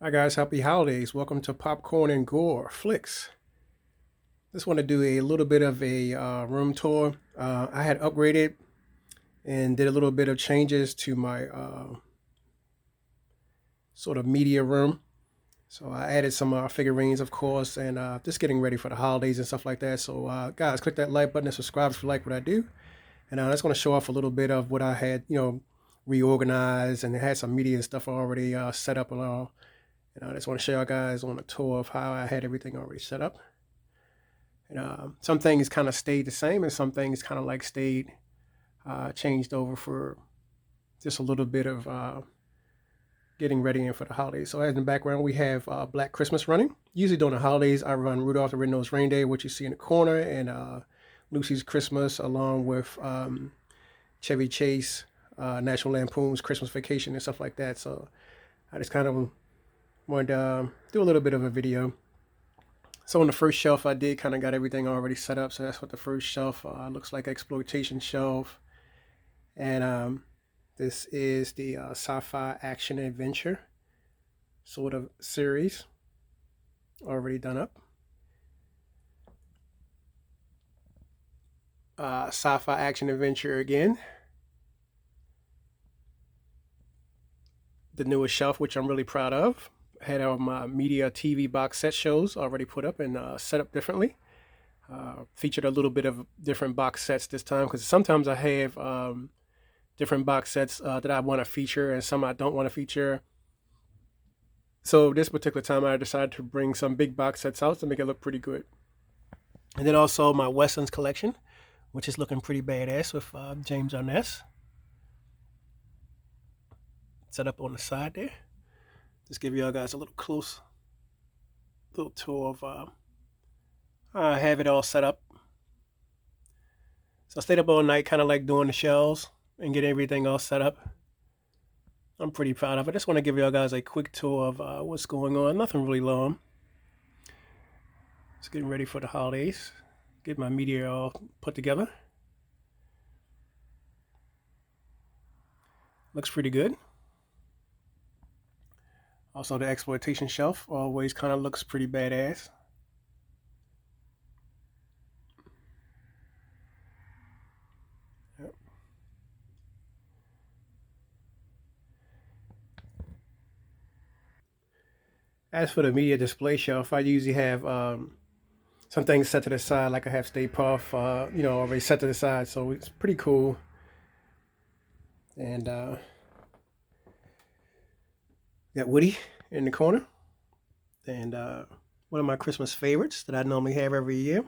Hi guys, happy holidays. Welcome to Popcorn and Gore Flicks. Just want to do a little bit of a room tour. I had upgraded and did a little bit of changes to my sort of media room. So I added some figurines, of course, and just getting ready for the holidays and stuff like that. So guys, click that like button and subscribe if you like what I do. And I just want to show off a little bit of what I had, reorganized, and it had some media and stuff already set up and all. And I just want to show you guys on a tour of how I had everything already set up. And some things kind of stayed the same, and some things kind of like stayed changed over for just a little bit of getting ready in for the holidays. So as in the background, we have Black Christmas running. Usually during the holidays, I run Rudolph the Red-Nosed Reindeer, which you see in the corner, and Lucy's Christmas, along with Chevy Chase, National Lampoon's Christmas Vacation, and stuff like that. So I just kind of wanted to do a little bit of a video. So on the first shelf, I did kind of got everything already set up. So that's what the first shelf looks like, exploitation shelf. And this is the sci-fi action adventure sort of series already done up. Sci-fi action adventure again. The newest shelf, which I'm really proud of. I had all my media TV box set shows already put up and set up differently. Featured a little bit of different box sets this time because sometimes I have different box sets that I want to feature and some I don't want to feature. So this particular time I decided to bring some big box sets out to make it look pretty good. And then also my Westerns collection, which is looking pretty badass with James Arness. Set up on the side there. Just give y'all guys a little close little tour of I have it all set up. So I stayed up all night kind of like doing the shells and getting everything all set up. I'm pretty proud of it. I just want to give y'all guys a quick tour of what's going on. Nothing really long. Just getting ready for the holidays. Get my media all put together. Looks pretty good. Also, the exploitation shelf always kind of looks pretty badass. Yep. As for the media display shelf, I usually have some things set to the side, like I have Stay Puft, already set to the side, so it's pretty cool. And got Woody in the corner, and one of my Christmas favorites that I normally have every year.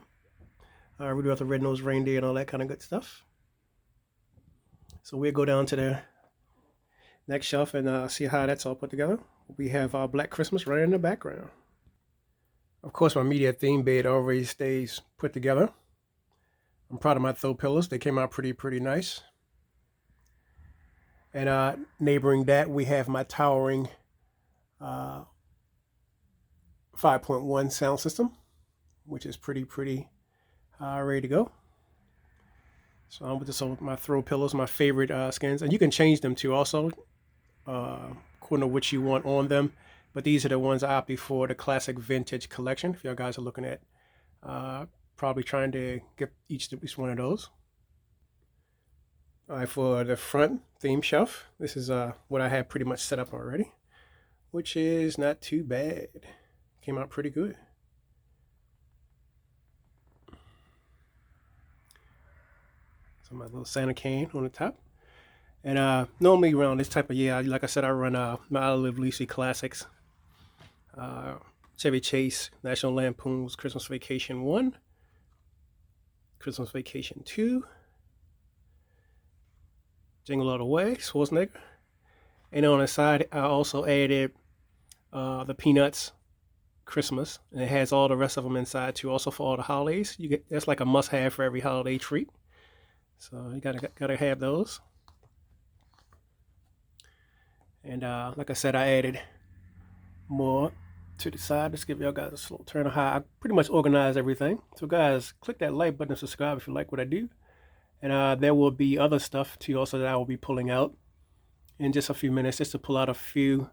Rudolph the Red-Nosed Reindeer and all that kind of good stuff. So we'll go down to the next shelf and see how that's all put together. We have Black Christmas right in the background. Of course, my media theme bed already stays put together. I'm proud of my throw pillows. They came out pretty nice. And neighboring that, we have my towering 5.1 sound system, which is pretty ready to go. So I'm with this with my throw pillows, my favorite skins, and you can change them too also, according to which you want on them. But these are the ones I opted for, the classic vintage collection. If y'all guys are looking at probably trying to get each one of those. All right, for the front theme shelf, this is what I have pretty much set up already, which is not too bad. Came out pretty good. So my little Santa can on the top. And normally around this type of year, like I said, I run my I Live Lucy classics. Chevy Chase, National Lampoon's Christmas Vacation 1, Christmas Vacation 2, Jingle All the Way, Schwarzenegger. And on the side, I also added the Peanuts Christmas, and it has all the rest of them inside too. Also for all the holidays, you get that's like a must-have for every holiday treat. So you gotta have those. And like I said, I added more to the side. Let's give y'all guys a slow turn of how I pretty much organized everything. So guys, click that like button and subscribe if you like what I do. And there will be other stuff too also that I will be pulling out in just a few minutes, just to pull out a few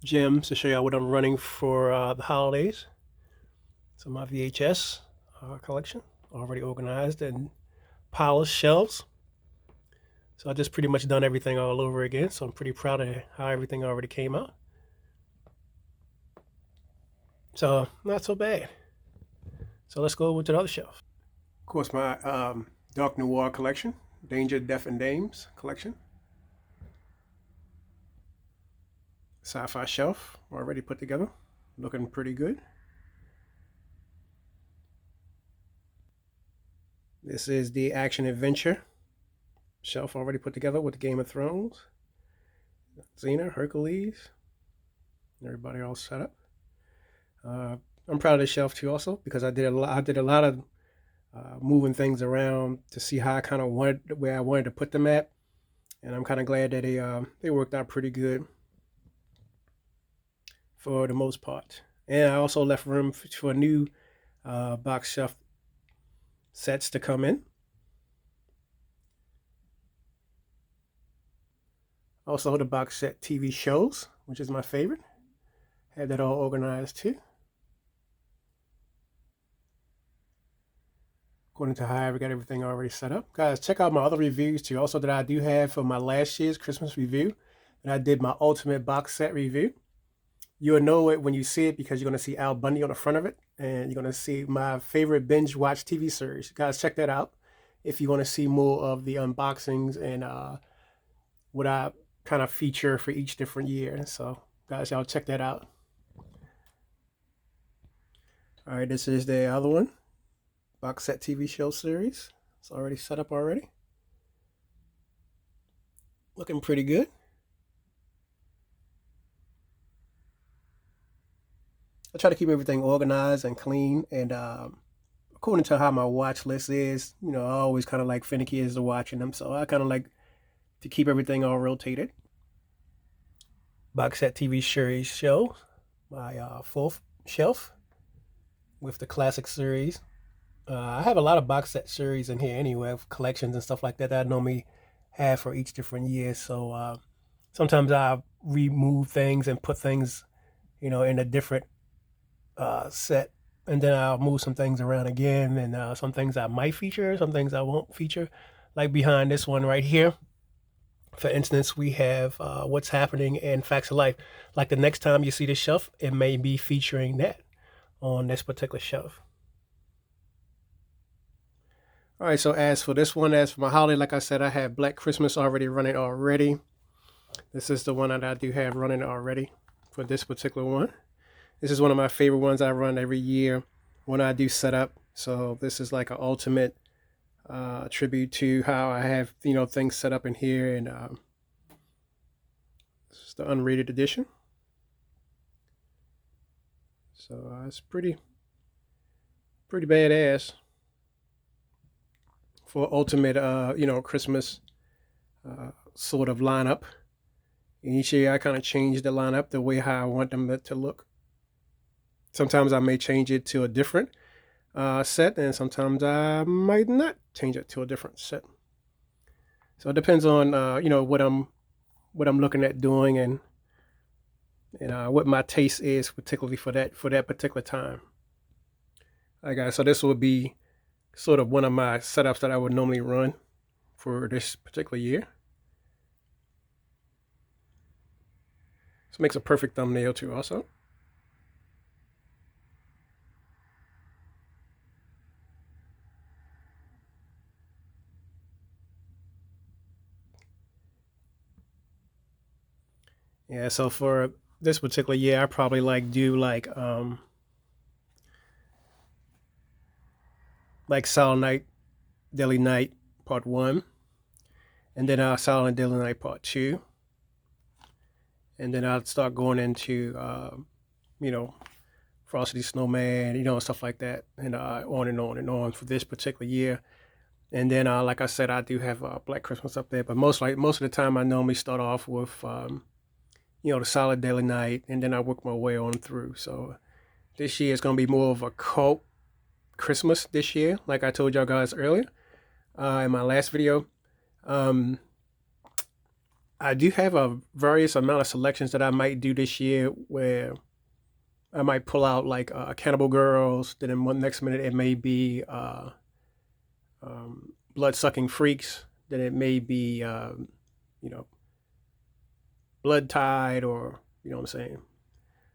gems to show you what I'm running for the holidays. So my VHS collection, already organized and polished shelves. So I just pretty much done everything all over again. So I'm pretty proud of how everything already came out. So not so bad. So let's go over to the other shelf. Of course, my Dark Noir collection, Danger, Death, and Dames collection. Sci-fi shelf, already put together, looking pretty good. This is the action adventure shelf, already put together with Game of Thrones, Xena, Hercules, everybody all set up. I'm proud of this shelf too, also because I did a lot of moving things around to see how I kind of wanted where I wanted to put them at, and I'm kind of glad that they worked out pretty good for the most part. And I also left room for new box shelf sets to come in. Also the box set TV shows, which is my favorite. Had that all organized too, according to how I got everything already set up. Guys, check out my other reviews too, also that I do have for my last year's Christmas review. And I did my ultimate box set review. You'll know it when you see it because you're going to see Al Bundy on the front of it. And you're going to see my favorite binge watch TV series. Guys, check that out if you want to see more of the unboxings and what I kind of feature for each different year. So, guys, y'all check that out. All right, this is the other one. Box set TV show series. It's already set up already. Looking pretty good. I try to keep everything organized and clean, and according to how my watch list is, you know, I always kind of like finicky as to watching them, so I kind of like to keep everything all rotated. Box set TV series show, my fourth shelf with the classic series. I have a lot of box set series in here anyway, collections and stuff like that I normally have for each different year. So sometimes I remove things and put things, you know, in a different set, and then I'll move some things around again, and some things I might feature, some things I won't feature. Like behind this one right here, for instance, we have what's happening in Facts of Life. Like the next time you see this shelf, it may be featuring that on this particular shelf. All right, so as for this one, as for my holiday, like I said, I have Black Christmas already running already. This is the one that I do have running already for this particular one. This is one of my favorite ones I run every year when I do set up. So this is like an ultimate tribute to how I have, you know, things set up in here. And this is the unrated edition. So it's pretty badass for ultimate, you know, Christmas sort of lineup. And each year I kind of change the lineup the way how I want them to look. Sometimes I may change it to a different set, and sometimes I might not change it to a different set. So it depends on you know, what I'm looking at doing, and what my taste is, particularly for that particular time. All right, guys. So this will be sort of one of my setups that I would normally run for this particular year. This makes a perfect thumbnail too, also. Yeah, so for this particular year, I probably do like Silent Night, Deadly Night Part 1, and then Silent Deadly Night Part 2, and then I'll start going into you know, Frosty Snowman, you know, stuff like that, and on and on and on for this particular year. And then, like I said, I do have Black Christmas up there, but most of the time I normally start off with you know, the Solid Daily Night, and then I work my way on through. So this year is going to be more of a cult Christmas this year, like I told y'all guys earlier in my last video. I do have a various amount of selections that I might do this year where I might pull out like Cannibal Girls. Then in one next minute it may be Blood Sucking Freaks. Then it may be you know, Blood Tide, or you know what I'm saying.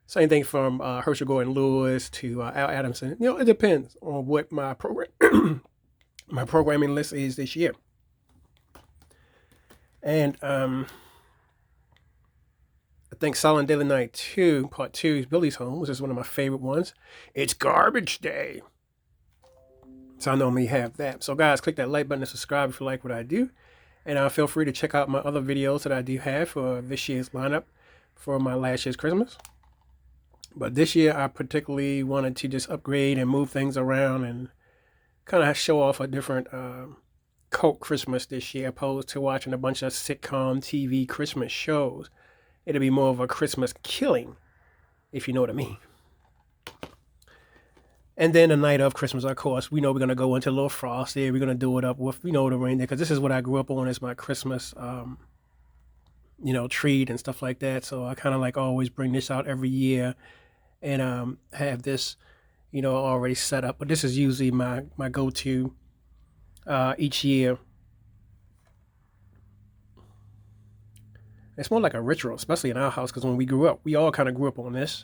Same thing from Herschel Gordon Lewis to Al Adamson. You know, it depends on what my program my programming list is this year. And I think Silent Daily Night 2, Part 2 is Billy's Home, which is one of my favorite ones. It's Garbage Day. So I normally have that. So guys, click that like button and subscribe if you like what I do. And feel free to check out my other videos that I do have for this year's lineup for my last year's Christmas. But this year I particularly wanted to just upgrade and move things around and kind of show off a different cult Christmas this year, opposed to watching a bunch of sitcom TV Christmas shows. It'll be more of a Christmas killing, if you know what I mean. And then the night of Christmas, of course, we know we're going to go into a little frosty. We're going to do it up with, the reindeer, because this is what I grew up on as my Christmas, treat and stuff like that. So I kind of like always bring this out every year and have this, already set up. But this is usually my go-to each year. It's more like a ritual, especially in our house, because when we grew up, we all kind of grew up on this.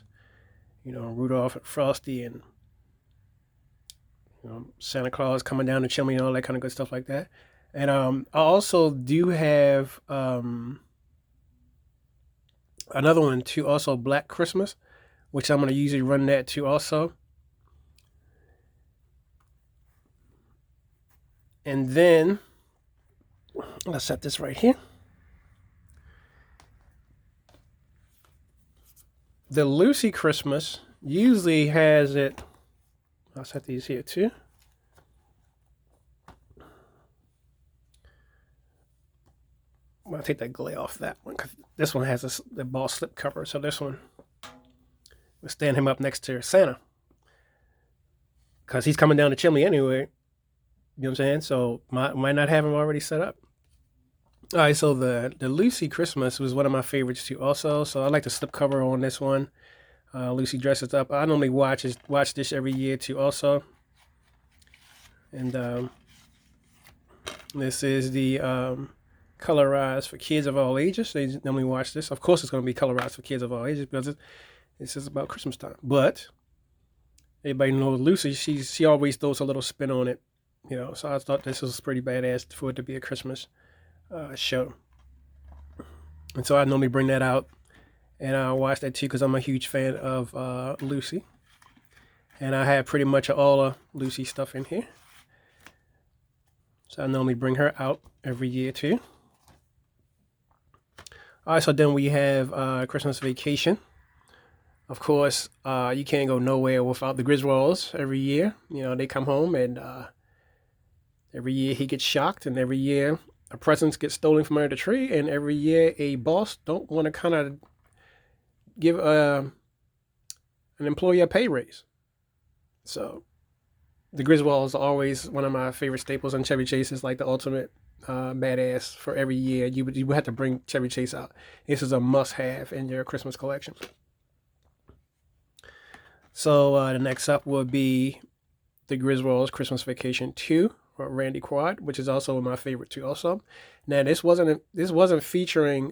Rudolph and Frosty and Santa Claus coming down the chimney and all that kind of good stuff like that. And I also do have another one too, also Black Christmas, which I'm going to usually run that too also. And then I'll set this right here. The Lucy Christmas usually has it. I'll set these here too. I'll take that glare off that one, because this one has the ball slip cover. So this one, we'll stand him up next to Santa, because he's coming down the chimney anyway. You know what I'm saying? So might not have him already set up. All right, so the Lucy Christmas was one of my favorites too also. So I like the slip cover on this one. Lucy dresses up. I normally watch this every year too also. And this is the colorized for kids of all ages. They normally watch this. Of course it's going to be colorized for kids of all ages, because this is about Christmas time. But everybody knows Lucy, she always throws a little spin on it. So I thought this was pretty badass for it to be a Christmas show. And so I normally bring that out. And I watch that too, because I'm a huge fan of Lucy. And I have pretty much all of Lucy stuff in here. So I normally bring her out every year too. All right, so then we have Christmas Vacation. Of course, you can't go nowhere without the Griswolds every year. They come home, and every year he gets shocked, and every year a present gets stolen from under the tree, and every year a boss don't want to kind of give an employee a pay raise. So the Griswolds are always one of my favorite staples, and Chevy Chase is like the ultimate badass for every year. You would have to bring Chevy Chase out. This is a must-have in your Christmas collection. So the next up will be the Griswolds Christmas Vacation 2, or Randy Quaid, which is also my favorite too also. Now this wasn't featuring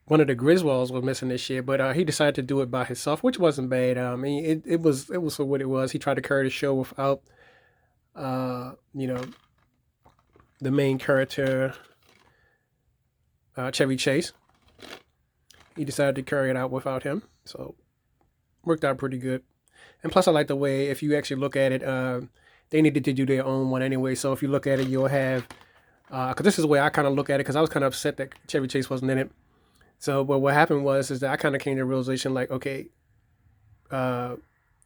one of the Griswolds was missing this year, but he decided to do it by himself, which wasn't bad. I mean, it was for what it was. He tried to carry the show without, the main character, Chevy Chase. He decided to carry it out without him, so worked out pretty good. And plus, I like the way, if you actually look at it, they needed to do their own one anyway. So if you look at it, you'll have, because this is the way I kind of look at it, because I was kind of upset that Chevy Chase wasn't in it. So, but what happened is that I kind of came to the realization, like, okay,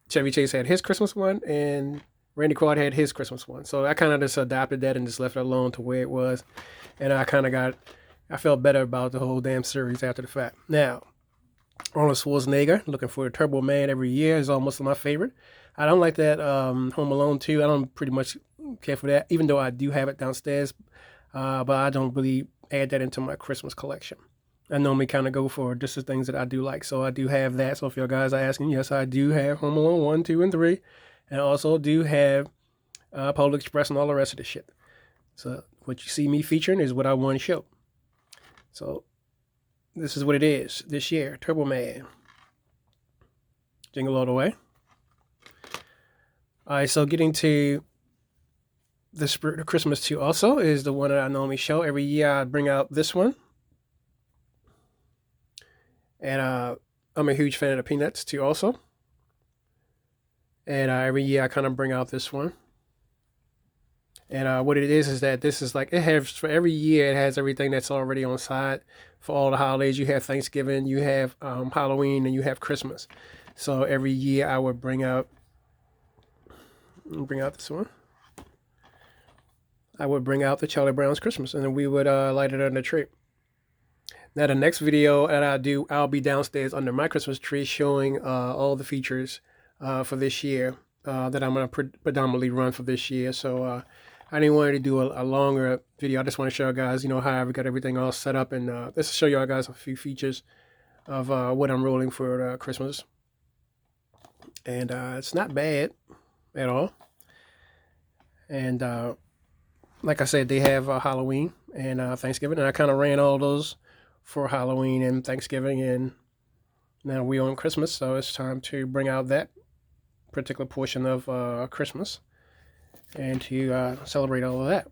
Chevy Chase had his Christmas one, and Randy Quaid had his Christmas one. So I kind of just adopted that and just left it alone to where it was. And I felt better about the whole damn series after the fact. Now, Arnold Schwarzenegger, looking for a Turbo Man every year, is almost my favorite. I don't like that Home Alone 2. I don't pretty much care for that, even though I do have it downstairs, but I don't really add that into my Christmas collection. I normally kind of go for just the things that I do like. So I do have that. So if you guys are asking, yes, I do have Home Alone 1, 2, and 3. And I also do have Polar Express and all the rest of the shit. So what you see me featuring is what I want to show. So this is what it is this year. Turbo Man. Jingle all the way. All right, so getting to the Spirit of Christmas 2 also is the one that I normally show. Every year I bring out this one. And I'm a huge fan of the Peanuts too also. And every year I kind of bring out this one. And what it is that this is like, it has, for every year, it has everything that's already on side for all the holidays. You have Thanksgiving, you have Halloween, and you have Christmas. So every year I would bring out this one. I would bring out the Charlie Brown's Christmas, and then we would light it on the tree. Now the next video that I do, I'll be downstairs under my Christmas tree showing all the features for this year that I'm going to predominantly run for this year. So I didn't want to do a longer video. I just want to show you guys, how I got everything all set up, and just to show you guys a few features of what I'm rolling for Christmas. And it's not bad at all. And like I said, they have Halloween and Thanksgiving, and I kind of ran all those for Halloween and Thanksgiving, and now we're on Christmas, so it's time to bring out that particular portion of Christmas and to celebrate all of that.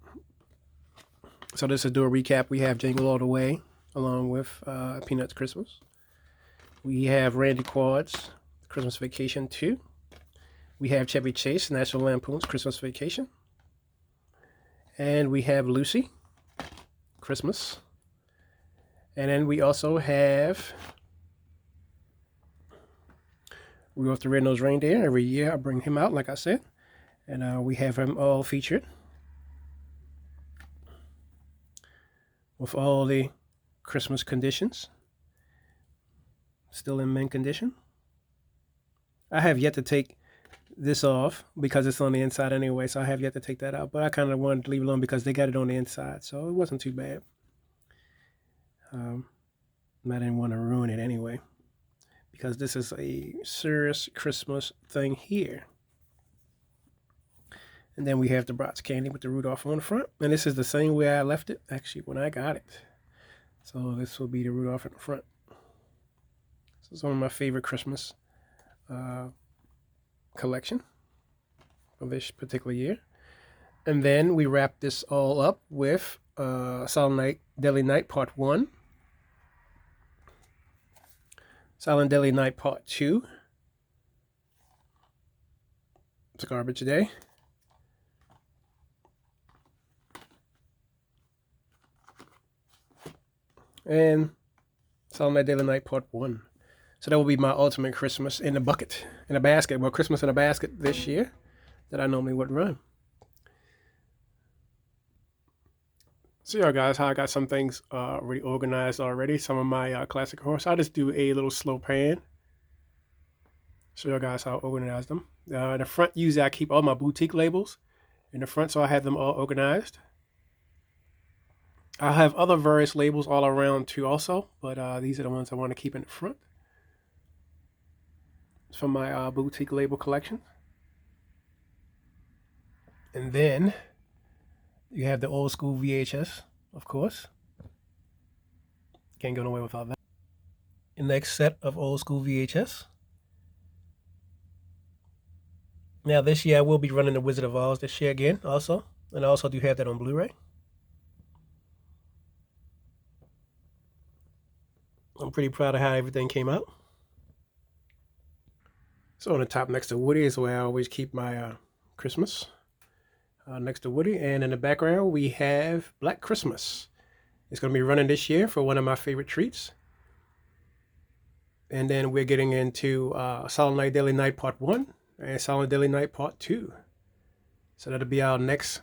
So this is do a recap. We have Jingle All the Way along with Peanuts Christmas. We have Randy Quad's Christmas Vacation 2. We have Chevy Chase, National Lampoon's Christmas Vacation. And we have Lucy, Christmas. And then we also have Rudolph the Red-Nosed Reindeer. Every year I bring him out, like I said. And we have him all featured with all the Christmas conditions. Still in mint condition. I have yet to take this off because it's on the inside anyway, so I have yet to take that out. But I kind of wanted to leave it alone because they got it on the inside, so it wasn't too bad. I didn't want to ruin it anyway, because this is a serious Christmas thing here. And then we have the Bratz candy with the Rudolph on the front. And this is the same way I left it, actually, when I got it. So this will be the Rudolph in the front. This is one of my favorite Christmas collection of this particular year. And then we wrap this all up with Silent Night, Deadly Night Part 1. Silent Deadly Night Part 2. It's garbage day. And Silent Night Deadly Night Part 1. So that will be my ultimate Christmas in the bucket, in a basket. Well, Christmas in a basket this year that I normally wouldn't run. So y'all guys, how I got some things already organized already. Some of my classic horse. I just do a little slow pan. Show y'all guys how I organize them. In the front, usually I keep all my boutique labels in the front, so I have them all organized. I have other various labels all around too also, but these are the ones I want to keep in the front. It's from my boutique label collection. And then you have the old school VHS, of course. Can't go nowhere without that. The next set of old school VHS. Now this year I will be running the Wizard of Oz this year again also. And I also do have that on Blu-ray. I'm pretty proud of how everything came out. So on the top next to Woody is where I always keep my Christmas. Next to Woody. And in the background we have Black Christmas. It's going to be running this year for one of my favorite treats. And then we're getting into Silent Night Deadly Night Part 1 and Silent Deadly Night Part 2. So that'll be our next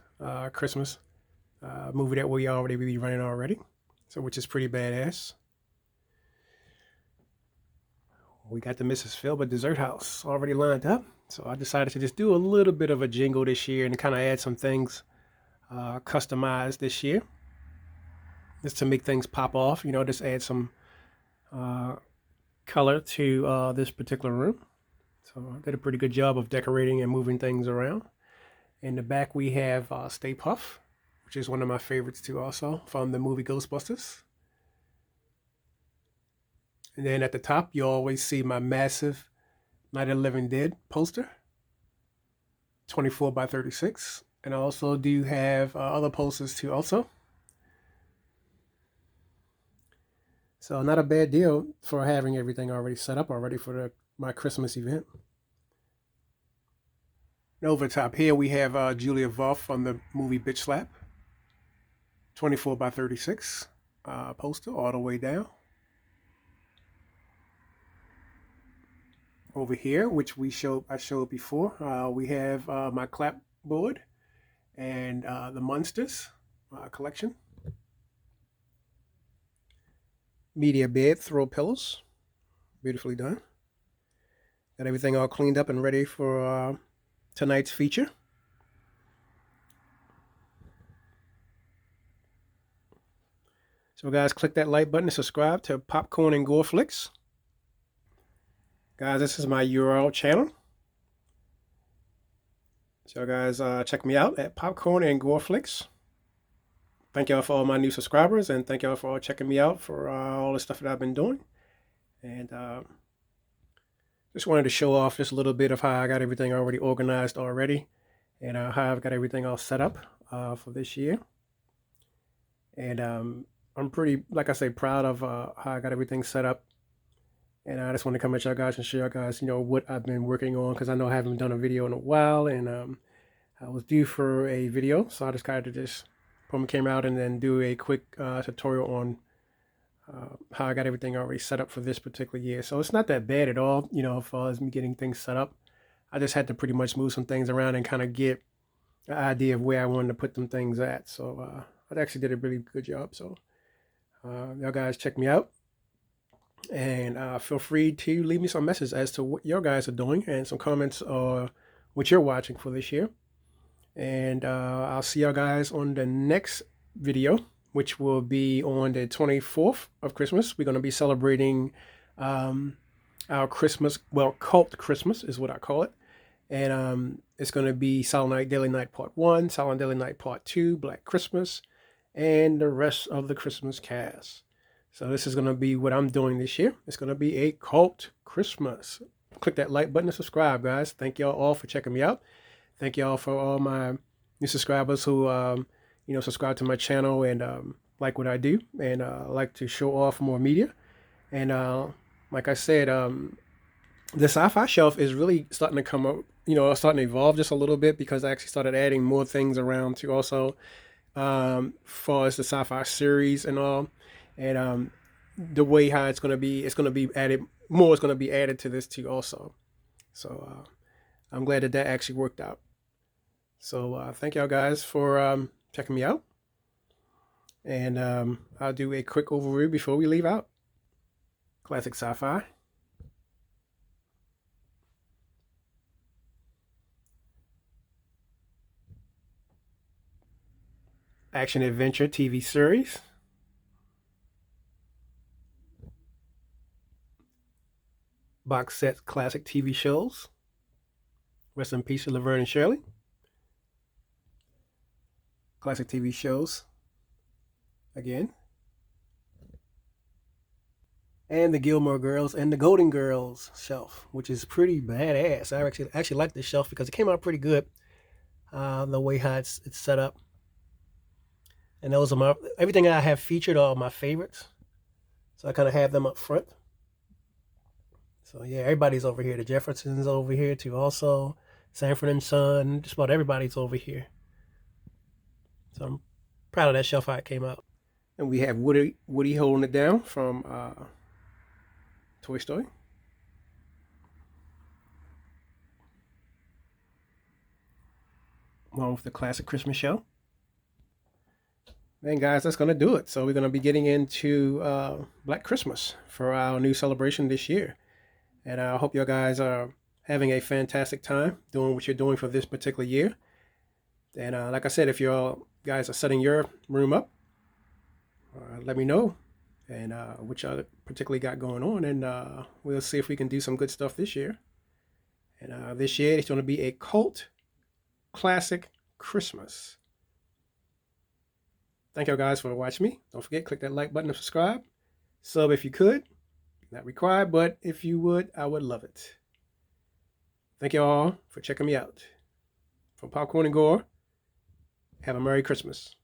Christmas movie that we already be running already. So which is pretty badass. We got the Mrs. Philbert Dessert House already lined up. So I decided to just do a little bit of a jingle this year and kind of add some things customized this year, just to make things pop off. Just add some color to this particular room. So I did a pretty good job of decorating and moving things around. In the back we have Stay Puft, which is one of my favorites too, also from the movie Ghostbusters. And then at the top you always see my massive Night of the Living Dead poster, 24 by 36. And I also do have other posters too also. So not a bad deal for having everything already set up already for my Christmas event. And over the top here we have Julia Voth from the movie Bitch Slap, 24 by 36 poster all the way down. Over here, which I showed before, we have my clapboard and the Munsters collection. Media bed, throw pillows, beautifully done. Got everything all cleaned up and ready for tonight's feature. So guys, click that like button to subscribe to Popcorn and Gore Flicks. Guys, this is my URL channel. So guys, check me out at Popcorn and Gore Flicks. Thank y'all for all my new subscribers, and thank y'all for all checking me out for all the stuff that I've been doing. And just wanted to show off just a little bit of how I got everything already organized already, and how I've got everything all set up for this year. And I'm pretty, like I say, proud of how I got everything set up. And I just want to come at y'all guys and show y'all guys, what I've been working on, because I know I haven't done a video in a while, and I was due for a video, so I decided to just put my camera out and then do a quick tutorial on how I got everything already set up for this particular year. So it's not that bad at all, as far as me getting things set up. I just had to pretty much move some things around and kind of get an idea of where I wanted to put them things at. So I actually did a really good job. So y'all guys check me out. And feel free to leave me some messages as to what your guys are doing, and some comments what you're watching for this year. And I'll see y'all guys on the next video, which will be on the 24th of Christmas. We're going to be celebrating our Christmas, cult Christmas is what I call it. And it's going to be Silent Night, Daily Night Part 1, Silent Daily Night Part 2, Black Christmas, and the rest of the Christmas cast. So this is going to be what I'm doing this year. It's going to be a cult Christmas. Click that like button and subscribe, guys. Thank y'all all for checking me out. Thank y'all for all my new subscribers who, subscribe to my channel and like what I do, and like to show off more media. And like I said, the sci-fi shelf is really starting to come up, starting to evolve just a little bit, because I actually started adding more things around too also, far as the sci-fi series and all. And the way how it's going to be added, more is going to be added to this too also. So I'm glad that actually worked out. So thank y'all guys for checking me out. And I'll do a quick overview before we leave out. Classic sci-fi. Action adventure TV series. Box set classic TV shows. Rest in peace to Laverne and Shirley. Classic TV shows. Again. And the Gilmore Girls and the Golden Girls shelf, which is pretty badass. I actually like this shelf because it came out pretty good. The way how it's set up. And those are everything I have featured are my favorites. So I kind of have them up front. So yeah, everybody's over here. The Jeffersons over here too also. Sanford and Son, just about everybody's over here. So I'm proud of that shelf how it came out. And we have Woody holding it down from Toy Story. Along with the classic Christmas show. And guys, that's going to do it. So we're going to be getting into Black Christmas for our new celebration this year. And I hope you guys having a fantastic time doing what you're doing for this particular year. And like I said, if you guys are setting your room up, let me know and what y'all particularly got going on, and we'll see if we can do some good stuff this year. And this year it's going to be a cult classic Christmas. Thank you guys for watching me. Don't forget, click that like button and subscribe. Sub if you could. Not required, but if you would, I would love it. Thank you all for checking me out. From Popcorn and Gore, have a Merry Christmas.